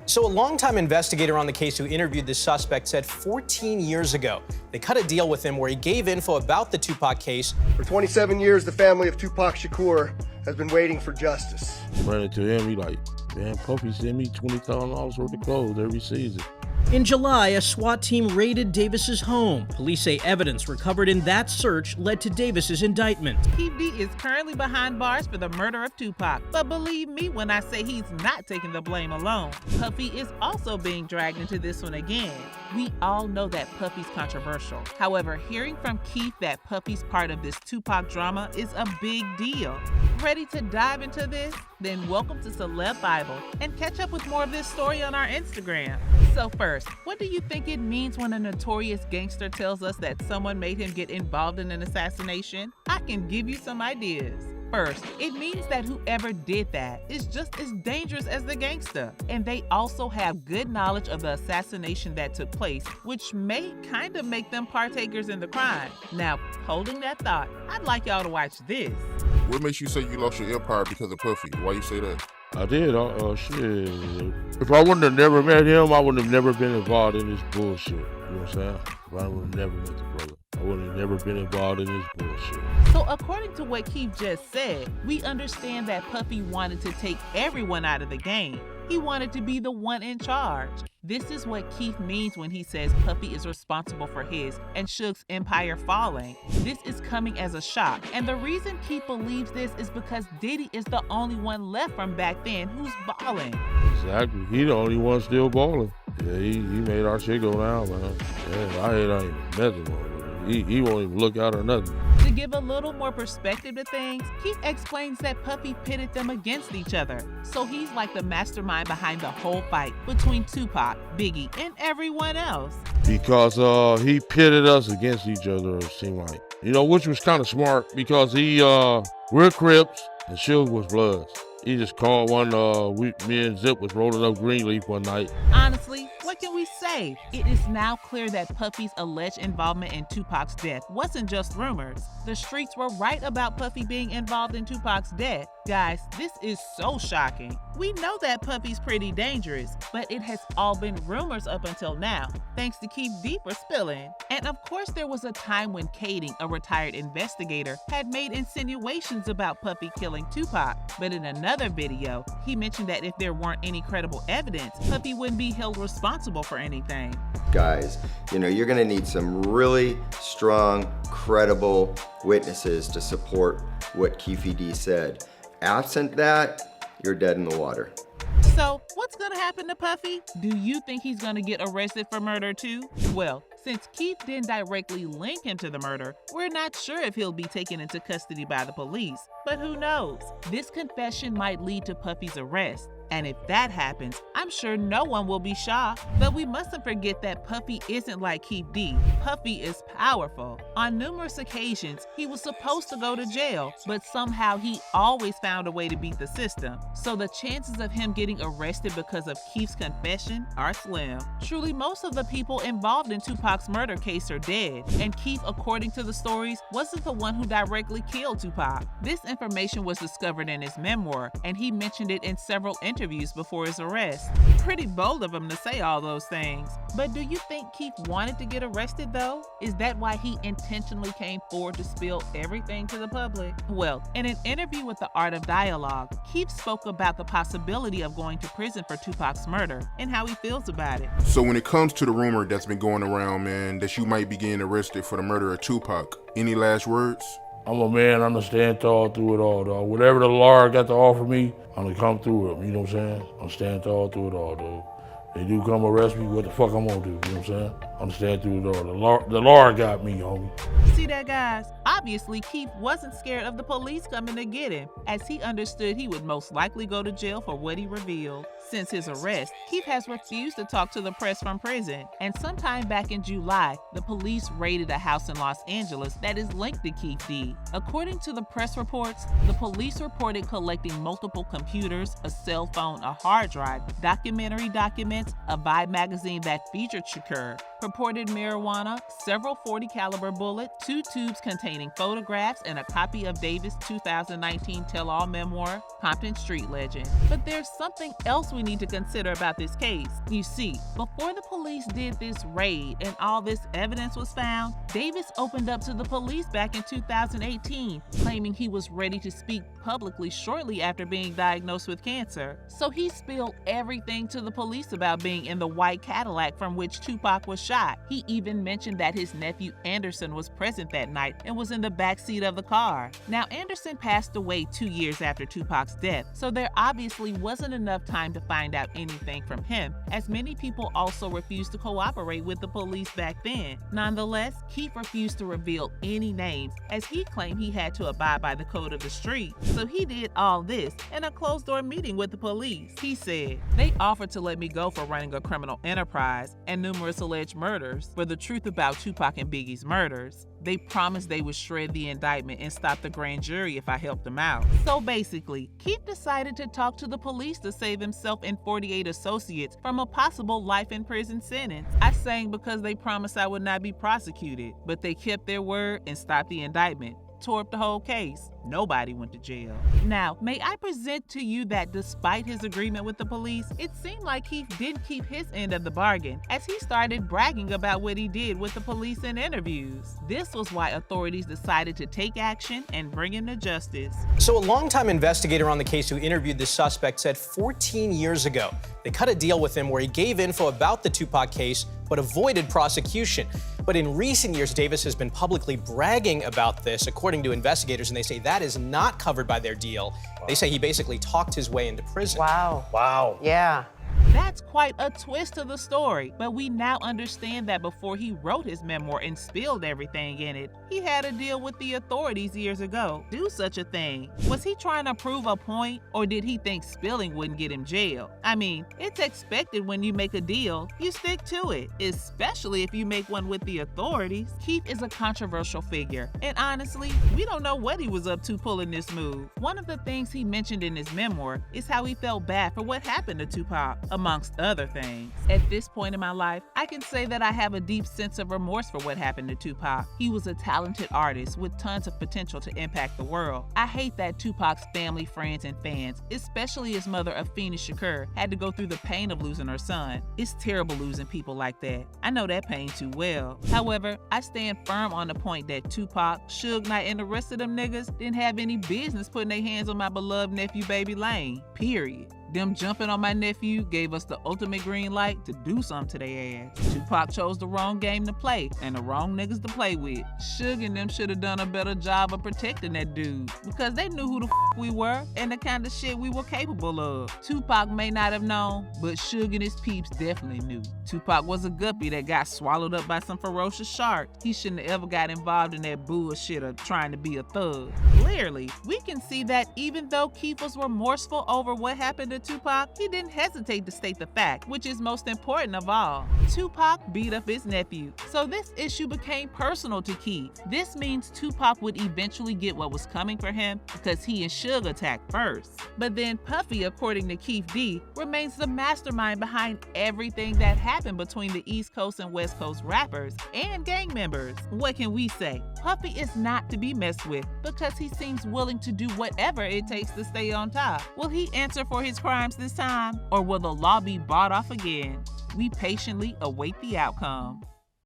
So a longtime investigator on the case who interviewed the suspect said 14 years ago, they cut a deal with him where he gave info about the Tupac case. For 27 years, the family of Tupac Shakur has been waiting for justice. Ran into him, he like, man, Puffy sent me $20,000 worth of clothes every season. In July, a SWAT team raided Davis's home. Police say evidence recovered in that search led to Davis's indictment. Keefe D is currently behind bars for the murder of Tupac. But believe me when I say he's not taking the blame alone. Puffy is also being dragged into this one again. We all know that Puffy's controversial. However, hearing from Keefe that Puffy's part of this Tupac drama is a big deal. Ready to dive into this? Then welcome to Celeb Bible and catch up with more of this story on our Instagram. So first, what do you think it means when a notorious gangster tells us that someone made him get involved in an assassination? I can give you some ideas. First, it means that whoever did that is just as dangerous as the gangster, and they also have good knowledge of the assassination that took place, which may kind of make them partakers in the crime. Now, holding that thought, I'd like y'all to watch this. What makes you say you lost your empire because of Puffy? Why you say that? I did, shit. If I wouldn't have never met him, I wouldn't have never been involved in this bullshit. You know what I'm saying? If I would have never met the brother, I would have never been involved in this bullshit. So according to what Keefe just said, we understand that Puffy wanted to take everyone out of the game. He wanted to be the one in charge. This is what Keefe means when he says Puffy is responsible for his and Suge's empire falling. This is coming as a shock, and the reason Keefe believes this is because Diddy is the only one left from back then who's balling. Exactly, he the only one still balling. Yeah, he made our shit go down, man. Yeah, I ain't even nothing. He won't even look out or nothing. To give a little more perspective to things, Keefe explains that Puffy pitted them against each other. So he's like the mastermind behind the whole fight between Tupac, Biggie, and everyone else. Because he pitted us against each other, it seemed like. You know, which was kind of smart because we're Crips and Suge was Bloods. He just called one, me and Zip was rolling up Greenleaf one night. Honestly, what can we say? It is now clear that Puffy's alleged involvement in Tupac's death wasn't just rumors. The streets were right about Puffy being involved in Tupac's death. Guys, this is so shocking. We know that Puffy's pretty dangerous, but it has all been rumors up until now, thanks to Keffe D for spilling. And of course, there was a time when Kading, a retired investigator, had made insinuations about Puffy killing Tupac. But in another video, he mentioned that if there weren't any credible evidence, Puffy wouldn't be held responsible for anything. Guys, you know, you're gonna need some really strong, credible witnesses to support what Keffe D said. Absent that, you're dead in the water. So, what's gonna happen to Puffy? Do you think he's gonna get arrested for murder too? Well, since Keefe didn't directly link him to the murder, we're not sure if he'll be taken into custody by the police. But who knows? This confession might lead to Puffy's arrest. And if that happens, I'm sure no one will be shocked. But we mustn't forget that Puffy isn't like Keffe D. Puffy is powerful. On numerous occasions, he was supposed to go to jail, but somehow he always found a way to beat the system. So the chances of him getting arrested because of Keefe's confession are slim. Truly, most of the people involved in Tupac's murder case are dead, and Keefe, according to the stories, wasn't the one who directly killed Tupac. This information was discovered in his memoir, and he mentioned it in several interviews before his arrest. Pretty bold of him to say all those things. But do you think Keefe wanted to get arrested though? Is that why he intentionally came forward to spill everything to the public? Well, in an interview with The Art of Dialogue, Keefe spoke about the possibility of going to prison for Tupac's murder and how he feels about it. So when it comes to the rumor that's been going around, man, that you might be getting arrested for the murder of Tupac, any last words? I'm a man, I'm gonna stand tall through it all, dog. Whatever the Lord got to offer me, I'm gonna come through it, you know what I'm saying? I'm stand tall through it all, dog. They do come arrest me, what the fuck I'm gonna do, you know what I'm saying? I'm stand through it all. The Lord got me, homie. See that, guys? Obviously, Keefe wasn't scared of the police coming to get him, as he understood he would most likely go to jail for what he revealed. Since his arrest, Keefe has refused to talk to the press from prison, and sometime back in July, the police raided a house in Los Angeles that is linked to Keffe D. According to the press reports, the police reported collecting multiple computers, a cell phone, a hard drive, documentary documents, a Vibe magazine that featured Shakur, purported marijuana, several .40 caliber bullets, 2 tubes containing photographs, and a copy of Davis' 2019 tell-all memoir, Compton Street Legend. But there's something else we need to consider about this case. You see, before the police did this raid and all this evidence was found, Davis opened up to the police back in 2018, claiming he was ready to speak publicly shortly after being diagnosed with cancer. So he spilled everything to the police about being in the white Cadillac from which Tupac was shot. He even mentioned that his nephew Anderson was present that night and was in the backseat of the car. Now, Anderson passed away 2 years after Tupac's death, so there obviously wasn't enough time to find out anything from him, as many people also refused to cooperate with the police back then. Nonetheless, Keefe refused to reveal any names, as he claimed he had to abide by the code of the street. So he did all this in a closed-door meeting with the police. He said, "They offered to let me go for running a criminal enterprise and numerous alleged murders for the truth about Tupac and Biggie's murders. They promised they would shred the indictment and stop the grand jury if I helped them out." So basically, Keefe decided to talk to the police to save himself and 48 associates from a possible life in prison sentence. I sang because they promised I would not be prosecuted, but they kept their word and stopped the indictment. Tore up the whole case. Nobody went to jail. Now, may I present to you that despite his agreement with the police, it seemed like Keefe didn't keep his end of the bargain, as he started bragging about what he did with the police in interviews. This was why authorities decided to take action and bring him to justice. So a longtime investigator on the case who interviewed the suspect said 14 years ago, they cut a deal with him where he gave info about the Tupac case, but avoided prosecution. But in recent years, Davis has been publicly bragging about this, according to investigators, and they say that is not covered by their deal. Wow. They say he basically talked his way into prison. Wow. Wow. Yeah. That's quite a twist to the story, but we now understand that before he wrote his memoir and spilled everything in it, he had a deal with the authorities years ago. Do such a thing. Was he trying to prove a point, or did he think spilling wouldn't get him jailed? I mean, it's expected when you make a deal, you stick to it, especially if you make one with the authorities. Keefe is a controversial figure, and honestly, we don't know what he was up to pulling this move. One of the things he mentioned in his memoir is how he felt bad for what happened to Tupac, amongst other things. At this point in my life, I can say that I have a deep sense of remorse for what happened to Tupac. He was a talented artist with tons of potential to impact the world. I hate that Tupac's family, friends, and fans, especially his mother, Afeni Shakur, had to go through the pain of losing her son. It's terrible losing people like that. I know that pain too well. However, I stand firm on the point that Tupac, Suge Knight, and the rest of them niggas didn't have any business putting their hands on my beloved nephew, Baby Lane. Period. Them jumping on my nephew gave us the ultimate green light to do something to their ass. Tupac chose the wrong game to play and the wrong niggas to play with. Suge and them should have done a better job of protecting that dude, because they knew who the we were and the kind of shit we were capable of. Tupac may not have known, but Suge and his peeps definitely knew. Tupac was a guppy that got swallowed up by some ferocious sharks. He shouldn't have ever got involved in that bullshit of trying to be a thug. Clearly, we can see that even though Keefe was remorseful over what happened to Tupac, he didn't hesitate to state the fact, which is most important of all. Tupac beat up his nephew, so this issue became personal to Keefe. This means Tupac would eventually get what was coming for him because he and Suge attacked first. But then Puffy, according to Keffe D, remains the mastermind behind everything that happened between the East Coast and West Coast rappers and gang members. What can we say? Puffy is not to be messed with because he seems willing to do whatever it takes to stay on top. Will he answer for his crimes this time, or will the law be bought off again? We patiently await the outcome.